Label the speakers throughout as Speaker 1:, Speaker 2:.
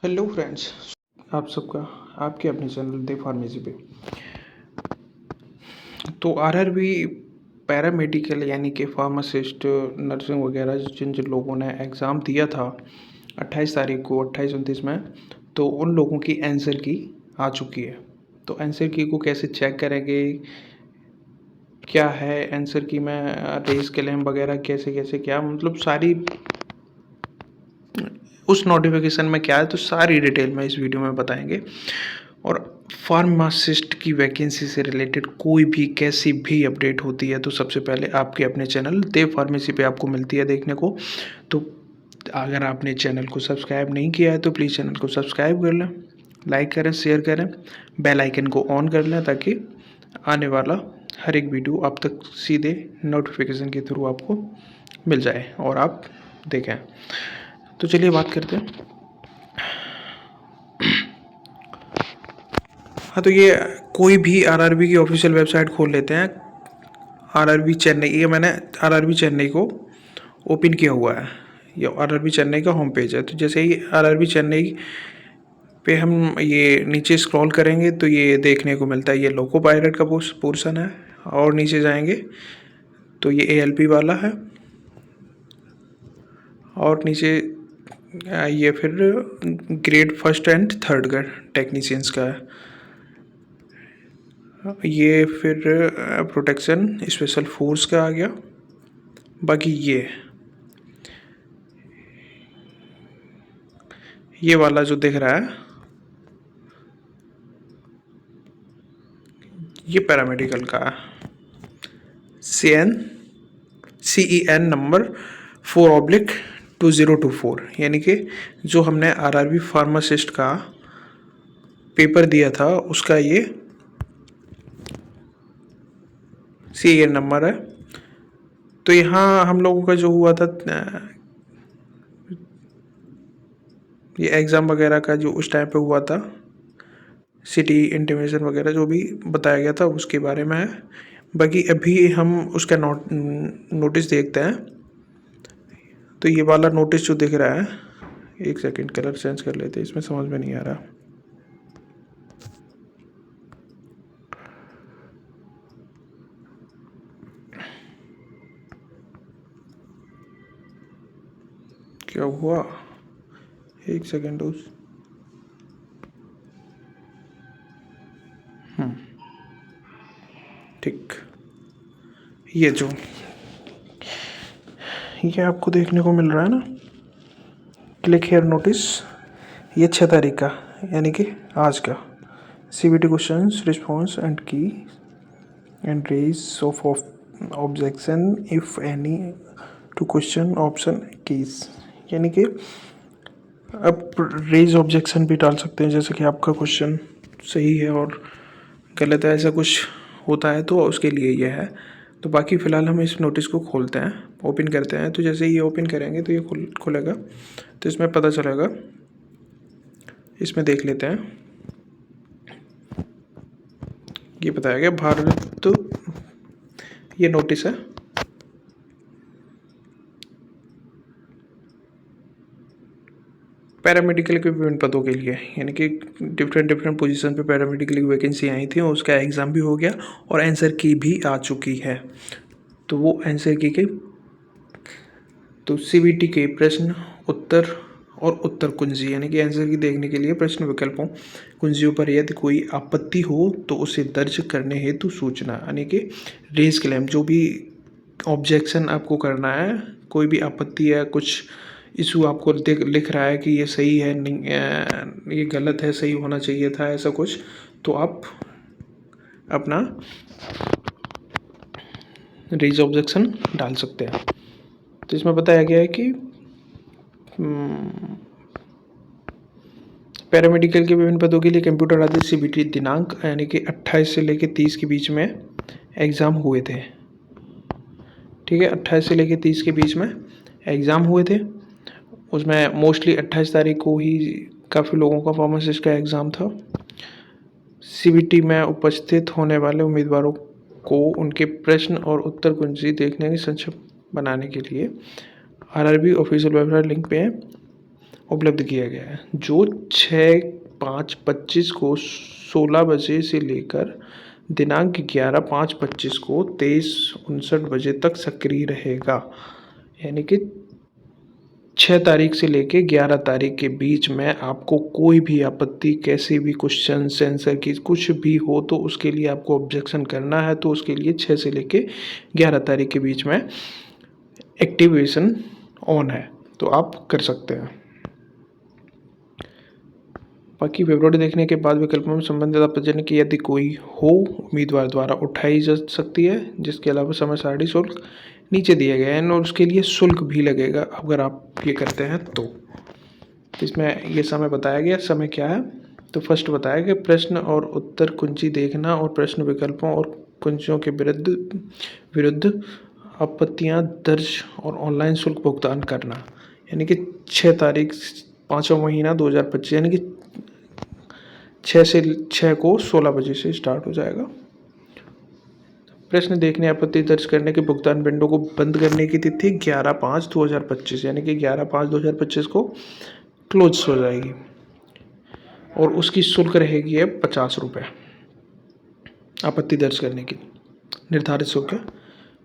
Speaker 1: Hello friends, आप सबका आपके अपने चैनल दे फार्मेसी पे। तो आरआरबी पैरामेडिकल यानी कि फार्मासिस्ट, नर्सिंग वगैरह जिन जिन लोगों ने एग्ज़ाम दिया था 28 तारीख को, 28-29 में, तो उन लोगों की आंसर की आ चुकी है। तो आंसर की को कैसे चेक करेंगे, क्या है आंसर की में, रेस क्लेम वगैरह कैसे कैसे क्या, मतलब सारी उस नोटिफिकेशन में क्या है, तो सारी डिटेल में इस वीडियो में बताएंगे। और फार्मासिस्ट की वैकेंसी से रिलेटेड कोई भी कैसी भी अपडेट होती है तो सबसे पहले आपके अपने चैनल देव फार्मेसी पे आपको मिलती है देखने को। तो अगर आपने चैनल को सब्सक्राइब नहीं किया है तो प्लीज़ चैनल को सब्सक्राइब कर लें, लाइक करें, शेयर करें, बेल आइकन को ऑन कर लें ताकि आने वाला हर एक वीडियो आप तक सीधे नोटिफिकेशन के थ्रू आपको मिल जाए और आप देखें। तो चलिए बात करते हैं। हाँ, तो ये कोई भी आरआरबी की ऑफिशियल वेबसाइट खोल लेते हैं। आरआरबी चेन्नई, ये मैंने आरआरबी चेन्नई को ओपन किया हुआ है। ये आरआरबी चेन्नई का होम पेज है। तो जैसे ही आरआरबी चेन्नई पे हम ये नीचे स्क्रॉल करेंगे तो ये देखने को मिलता है, ये लोको पायलट का पोर्शन है। और नीचे जाएंगे तो ये एएलपी वाला है। और नीचे ये फिर ग्रेड फर्स्ट एंड थर्ड का टेक्नीशियंस का है। ये फिर प्रोटेक्शन स्पेशल फोर्स का आ गया। बाकी ये वाला जो दिख रहा है ये पैरामेडिकल का है। CEN नंबर 4/2024, यानी कि जो हमने आरआरबी फार्मासिस्ट का पेपर दिया था उसका ये CEN नंबर है। तो यहाँ हम लोगों का जो हुआ था, ये एग्ज़ाम वगैरह का जो उस टाइम पे हुआ था, सिटी इंटीमेशन वगैरह जो भी बताया गया था उसके बारे में है। बाकी अभी हम उसका नोटिस देखते हैं। तो ये वाला नोटिस जो दिख रहा है, एक सेकंड कलर चेंज कर लेते हैं, इसमें समझ में नहीं आ रहा। क्या हुआ, एक सेकंड उस ठीक, ये आपको देखने को मिल रहा है ना, क्लिक हेयर नोटिस, ये 6 तारीख का यानी कि आज का। CBT questions response and key and raise of objection if any to question option keys, यानी कि अब रेज ऑब्जेक्शन भी डाल सकते हैं, जैसे कि आपका क्वेश्चन सही है और गलत है, ऐसा कुछ होता है तो उसके लिए यह है। तो बाकी फ़िलहाल हम इस नोटिस को खोलते हैं, ओपन करते हैं। तो जैसे ये ओपन करेंगे तो ये खुलेगा, तो इसमें पता चलेगा, इसमें देख लेते हैं। ये बताया गया भारत, ये नोटिस है। पैरामेडिकल के विभिन्न पदों के लिए, यानी कि डिफरेंट पोजीशन पे पैरामेडिकल की वैकेंसी आई थी और उसका एग्ज़ाम भी हो गया और आंसर की भी आ चुकी है। तो वो आंसर की के तो CBT के प्रश्न उत्तर और उत्तर कुंजी, यानी कि आंसर की देखने के लिए प्रश्न विकल्पों कुंजियों पर यदि कोई आपत्ति हो तो उसे दर्ज करने हेतु सूचना, यानी कि रेज क्लेम, जो भी ऑब्जेक्शन आपको करना है, कोई भी आपत्ति या कुछ इशू आपको लिख रहा है कि ये सही है, नहीं ये गलत है, सही होना चाहिए था, ऐसा कुछ, तो आप अपना रेज ऑब्जेक्शन डाल सकते हैं। तो इसमें बताया गया है कि पैरामेडिकल के विभिन्न पदों के लिए कंप्यूटर आधारित CBT दिनांक यानी कि 28 से लेकर 30 के बीच में एग्ज़ाम हुए थे। ठीक है, 28 से लेकर 30 के बीच में एग्ज़ाम हुए थे। उसमें मोस्टली 28 तारीख को ही काफ़ी लोगों का फार्मासिस्ट का एग्ज़ाम था। CBT में उपस्थित होने वाले उम्मीदवारों को उनके प्रश्न और उत्तर कुंजी देखने की संक्षिप्त बनाने के लिए आरआरबी ऑफिशियल वेबसाइट लिंक पे उपलब्ध किया गया है, जो 6/5/25 को 16 बजे से लेकर दिनांक 11/5/25 को 23:59 बजे तक सक्रिय रहेगा। यानी कि 6 तारीख से लेके 11 तारीख के बीच में आपको कोई भी आपत्ति, कैसे भी क्वेश्चन आंसर की कुछ भी हो तो उसके लिए आपको ऑब्जेक्शन करना है, तो उसके लिए 6 से लेके 11 तारीख के बीच में एक्टिवेशन ऑन है, तो आप कर सकते हैं। बाकी विवरण देखने के बाद विकल्पों में संबंधित आपत्तिजनक की यदि कोई हो उम्मीदवार द्वारा उठाई जा सकती है, जिसके अलावा समय सारणी शुल्क नीचे दिए गए हैं और उसके लिए शुल्क भी लगेगा अगर आप ये करते हैं तो इसमें ये समय बताया गया। समय क्या है, तो फर्स्ट बताया गया प्रश्न और उत्तर कुंजी देखना और प्रश्न विकल्पों और कुंजियों के विरुद्ध आपत्तियां दर्ज और ऑनलाइन शुल्क भुगतान करना। यानी कि 6 तारीख 5वां महीना 2025, यानी कि 6 को 16 बजे से स्टार्ट हो जाएगा। प्रश्न देखने आपत्ति दर्ज करने के भुगतान विंडो को बंद करने की तिथि 11/5/2025, यानी कि 11/5/2025 को क्लोज हो जाएगी और उसकी शुल्क रहेगी है 50 रुपये। आपत्ति दर्ज करने की निर्धारित शुल्क है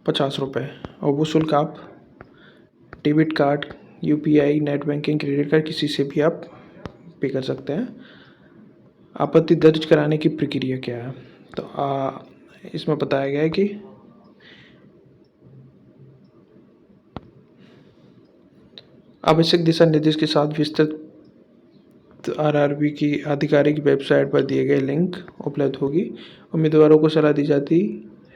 Speaker 1: 50 रुपये और वो शुल्क आप debit card, UPI, net banking, credit card किसी से भी आप पे कर सकते हैं। आपत्ति दर्ज कराने की प्रक्रिया क्या है, तो इसमें बताया गया है कि आवश्यक दिशा निर्देश के साथ विस्तृत RRB की आधिकारिक वेबसाइट पर दिए गए लिंक उपलब्ध होगी। उम्मीदवारों को सलाह दी जाती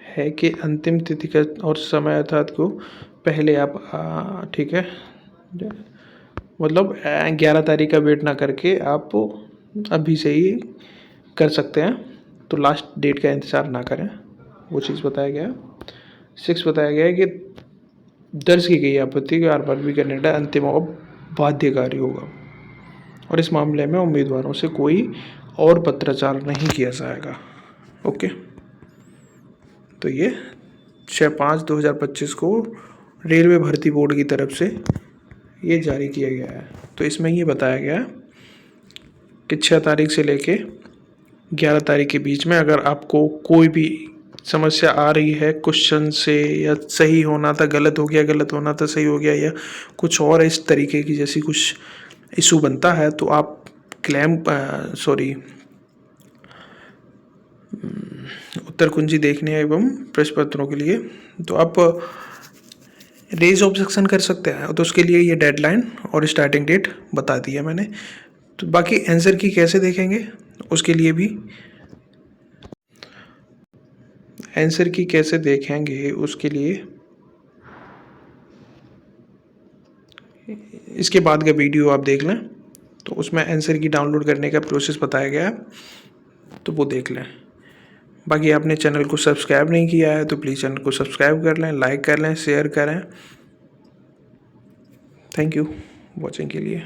Speaker 1: है कि अंतिम तिथि का और समय अर्थात को पहले आप ठीक है, मतलब 11 तारीख का वेट ना करके आप अभी से ही कर सकते हैं, तो लास्ट डेट का इंतज़ार ना करें, वो चीज़ बताया गया है। 6 बताया गया है कि दर्ज की गई आपत्ति को RRB का निर्णय अंतिम और बाध्यकारी होगा और इस मामले में उम्मीदवारों से कोई और पत्राचार नहीं किया जाएगा। ओके, तो ये 6/5/2025 को रेलवे भर्ती बोर्ड की तरफ से ये जारी किया गया है। तो इसमें ये बताया गया है कि 6 तारीख से लेके 11 तारीख के बीच में अगर आपको कोई भी समस्या आ रही है क्वेश्चन से, या सही होना था गलत हो गया, गलत होना था सही हो गया, या कुछ और इस तरीके की जैसी कुछ इशू बनता है, तो आप उत्तर कुंजी देखने एवं प्रश्न पत्रों के लिए तो आप रेज ऑब्जेक्शन कर सकते हैं। तो उसके लिए ये डेडलाइन और स्टार्टिंग डेट बता दी है मैंने। तो बाकी आंसर की कैसे देखेंगे उसके लिए भी आंसर की कैसे देखेंगे उसके लिए इसके बाद का वीडियो आप देख लें, तो उसमें आंसर की डाउनलोड करने का प्रोसेस बताया गया है, तो वो देख लें। बाकी आपने चैनल को सब्सक्राइब नहीं किया है तो प्लीज़ चैनल को सब्सक्राइब कर लें, लाइक कर लें, शेयर करें। थैंक यू वॉचिंग के लिए।